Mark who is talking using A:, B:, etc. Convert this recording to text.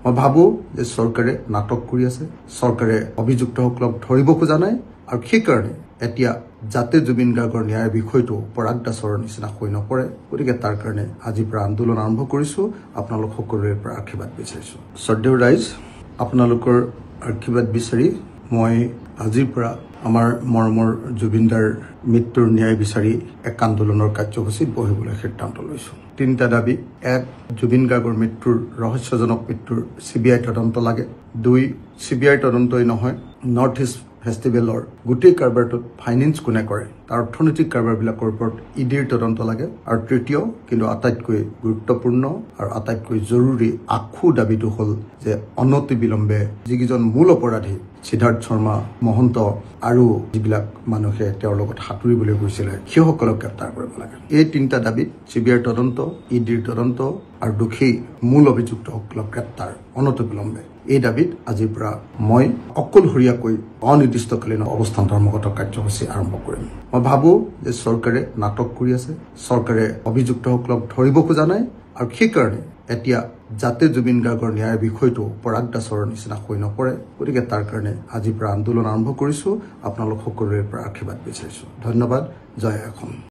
A: মই ভাবো যে চৰকাৰে নাটক কৰি আছে, চৰকাৰে অভিযুক্তসকলক ধৰিব খোজা নাই আৰু সেইকাৰণে এতিয়া যাতে জুবিন গাৰ্গৰ ন্যায়ৰ বিষয়টো পৰাগ দাসৰ নিচিনা হৈ নপৰে, গতিকে তাৰ কাৰণে আজিৰ পৰা আন্দোলন আৰম্ভ কৰিছো। আপোনালোক সকলোৰে পৰা আশীৰ্বাদ বিচাৰিছো। শ্ৰদ্ধেয় ৰাইজ, আপোনালোকৰ আশীৰ্বাদ বিচাৰি মই আজিৰ পৰা আমাৰ মৰমৰ জুবিনদাৰ মৃত্যুৰ ন্যায় বিচাৰি এক আন্দোলনৰ কাৰ্যসূচীত বহিবলৈ সিদ্ধান্ত লৈছো। 3টা দাবী: 1. জুবিন গাৰ্গৰ মৃত্যুৰ ৰহস্যজনক মৃত্যুৰ CBI তদন্ত লাগে। 2. CBI তদন্তই নহয়, নৰ্থ ইষ্ট ফেষ্টিভেলৰ গোটেই কাৰবাৰটোত ফাইনেন্স কোনে কৰে তাৰ অৰ্থনৈতিক কাৰবাৰবিলাকৰ ওপৰত EDৰ তদন্ত লাগে। আৰু 3য় কিন্তু আটাইতকৈ গুৰুত্বপূৰ্ণ আৰু আটাইতকৈ জৰুৰী আখু দাবীটো হ'ল যে অনতিবিলম্বে যিকেইজন মূল অপৰাধী সিদ্ধাৰ্থ শৰ্মা মহন্ত আৰু যিবিলাক মানুহে তেওঁৰ লগত সাঁতুৰিবলৈ গৈছিলে সেইসকলক গ্ৰেপ্তাৰ কৰিব লাগে। এই 3টা দাবীত CBIৰ তদন্ত, EDৰ তদন্ত আৰু দোষী মূল অভিযুক্তসকলক গ্ৰেপ্তাৰ অনতিবিলম্বে, এই দাবীত আজিৰ পৰা মই অকলশৰীয়াকৈ অনিৰ্দিষ্টকালীন অৱস্থান ধৰ্মঘট কাৰ্যসূচী আৰম্ভ কৰিম। মই ভাবো যে চৰকাৰে নাটক কৰি আছে, চৰকাৰে অভিযুক্তসকলক ধৰিব খোজা নাই আৰু সেইকাৰণে এতিয়া যাতে জুবিন গাৰ্গৰ ন্যায়ৰ বিষয়টো পৰাগ দাসৰ নিচিনা হৈ নপৰে, গতিকে তাৰ কাৰণে আজিৰ পৰা আন্দোলন আৰম্ভ কৰিছো। আপোনালোক সকলোৰে পৰা আশীৰ্বাদ বিচাৰিছো। ধন্যবাদ। জয় অসম।